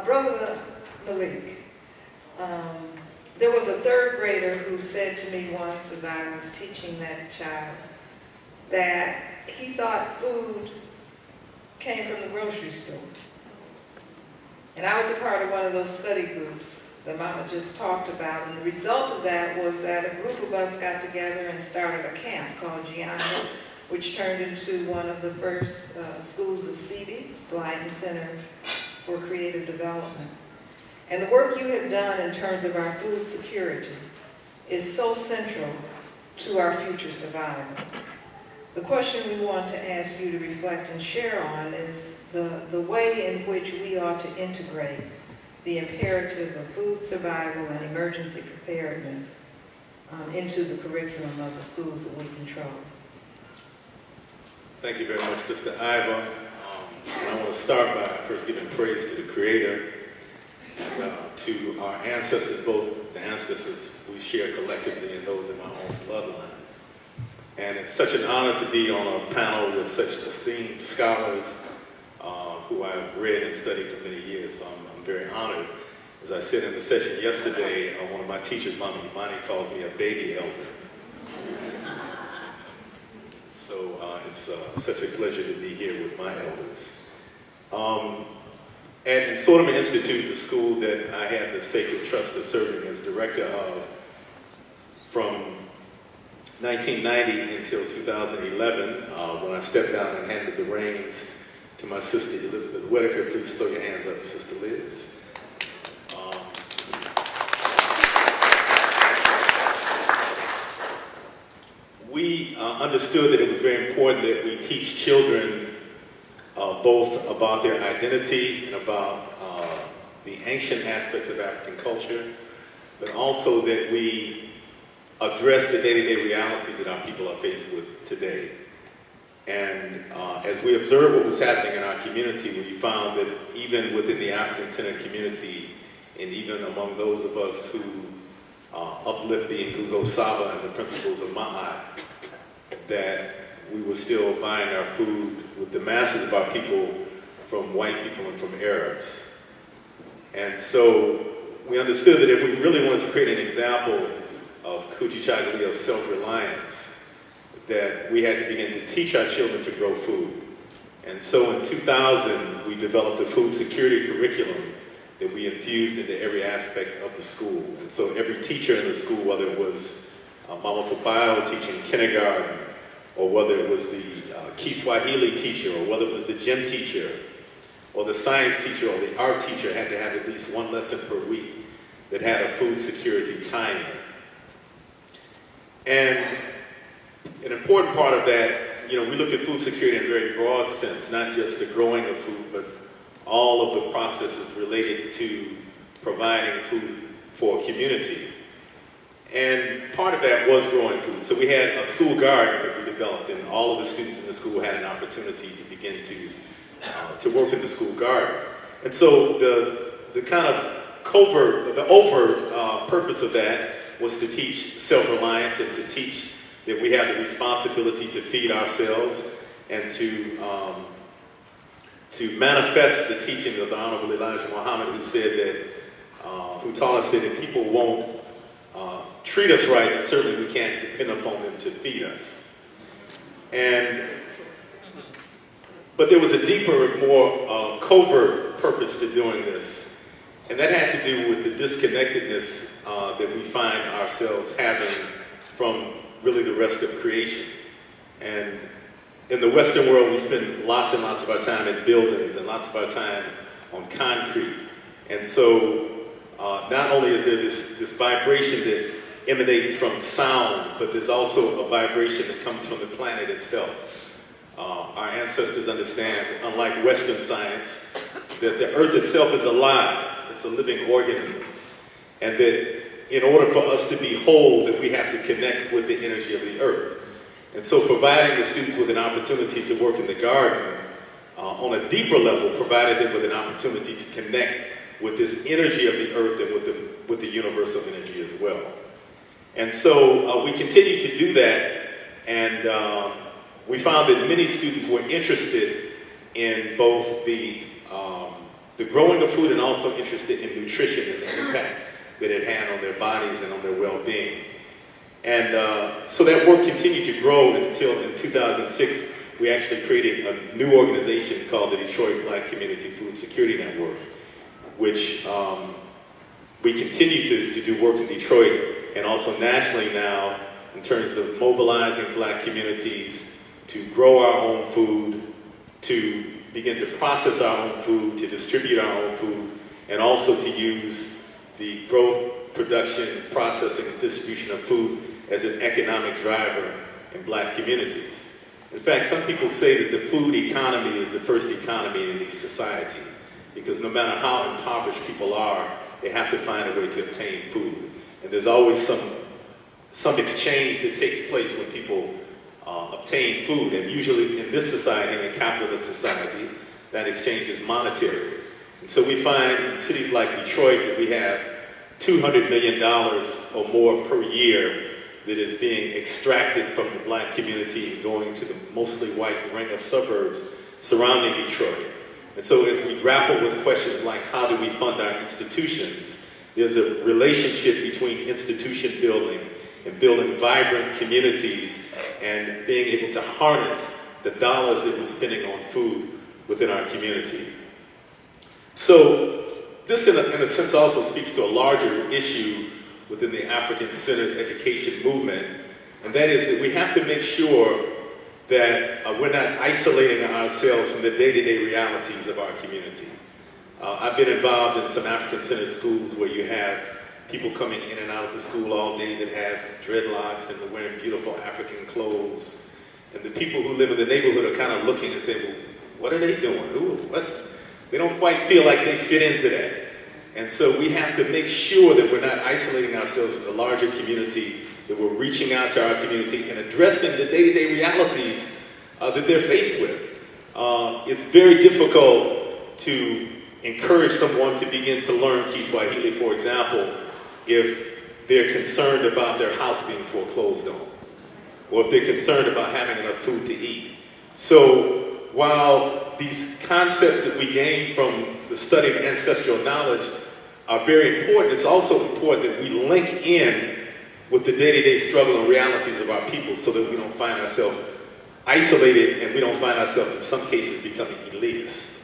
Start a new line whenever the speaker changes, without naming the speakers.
brother Malik, there was a third grader who said to me once as I was teaching that child that he thought food came from the grocery store. And I was a part of one of those study groups that Mama just talked about, and the result of that was that a group of us got together and started a camp called Gianna, which turned into one of the first schools of CB, Blind Center for Creative Development. And the work you have done in terms of our food security is so central to our future survival. The question we want to ask you to reflect and share on is the way in which we ought to integrate the imperative of food survival and emergency preparedness into the curriculum of the schools that we control.
Thank you very much, Sister Iva. I want to start by first giving praise to the Creator, and, to our ancestors, both the ancestors we share collectively and those in my own bloodline. And it's such an honor to be on a panel with such esteemed scholars who I've read and studied for many years, so I'm very honored. As I said in the session yesterday, one of my teachers, Malik Yakini, calls me a baby elder. So it's such a pleasure to be here with my elders. And in Sortimer Institute, the school that I had the sacred trust of serving as director of from 1990 until 2011, when I stepped down and handed the reins to my sister Elizabeth Whitaker. Please throw your hands up, Sister Liz. We understood that it was very important that we teach children both about their identity and about the ancient aspects of African culture, but also that we address the day-to-day realities that our people are faced with today. And as we observed what was happening in our community, we found that even within the African-centered community, and even among those of us who uplift the Nguzo Saba and the principles of Ma'at, that we were still buying our food with the masses of our people from white people and from Arabs. And so we understood that if we really wanted to create an example of Kujichagulia, of self-reliance, that we had to begin to teach our children to grow food. And so in 2000, we developed a food security curriculum that we infused into every aspect of the school. And so every teacher in the school, whether it was Mama Fubayo teaching kindergarten, or whether it was the Kiswahili teacher, or whether it was the gym teacher, or the science teacher, or the art teacher, had to have at least one lesson per week that had a food security tie-in. And an important part of that, we looked at food security in a very broad sense, not just the growing of food, but all of the processes related to providing food for a community. And part of that was growing food. So we had a school garden that we developed, and all of the students in the school had an opportunity to begin to work in the school garden. And so the kind of overt purpose of that was to teach self-reliance and to teach that we have the responsibility to feed ourselves and to manifest the teaching of the Honorable Elijah Muhammad, who said that, who taught us that if people won't treat us right, and certainly we can't depend upon them to feed us. But there was a deeper, more covert purpose to doing this, and that had to do with the disconnectedness that we find ourselves having from really the rest of creation. And in the Western world, we spend lots and lots of our time in buildings and lots of our time on concrete. And so not only is there this vibration that emanates from sound, but there's also a vibration that comes from the planet itself. Our ancestors understand, unlike Western science, that the earth itself is alive. It's a living organism. And that in order for us to be whole, that we have to connect with the energy of the earth. And so providing the students with an opportunity to work in the garden on a deeper level provided them with an opportunity to connect with this energy of the earth and with the universal energy as well. And so we continued to do that, and we found that many students were interested in both the the growing of food and also interested in nutrition and the impact that it had on their bodies and on their well-being. And so that work continued to grow until in 2006, we actually created a new organization called the Detroit Black Community Food Security Network, which we continue to do work in Detroit and also nationally now in terms of mobilizing black communities to grow our own food, to begin to process our own food, to distribute our own food, and also to use the growth, production, processing, and distribution of food as an economic driver in black communities. In fact, some people say that the food economy is the first economy in any society, because no matter how impoverished people are, they have to find a way to obtain food. And there's always some exchange that takes place when people obtain food, and usually in this society, in a capitalist society, that exchange is monetary. And so we find in cities like Detroit that we have $200 million or more per year that is being extracted from the black community and going to the mostly white ring of suburbs surrounding Detroit. And so as we grapple with questions like how do we fund our institutions, there's a relationship between institution building and building vibrant communities and being able to harness the dollars that we're spending on food within our community. So this in a sense also speaks to a larger issue within the African-centered education movement, and that is that we have to make sure that we're not isolating ourselves from the day-to-day realities of our community. I've been involved in some African-centered schools where you have people coming in and out of the school all day that have dreadlocks and they're wearing beautiful African clothes. And the people who live in the neighborhood are kind of looking and saying, well, what are they doing? What? They don't quite feel like they fit into that. And so we have to make sure that we're not isolating ourselves from the larger community, that we're reaching out to our community and addressing the day-to-day realities that they're faced with. It's very difficult to encourage someone to begin to learn Kiswahili, for example, if they're concerned about their house being foreclosed on, or if they're concerned about having enough food to eat. So while these concepts that we gain from the study of ancestral knowledge are very important, it's also important that we link in with the day-to-day struggle and realities of our people so that we don't find ourselves isolated and we don't find ourselves in some cases becoming elitist.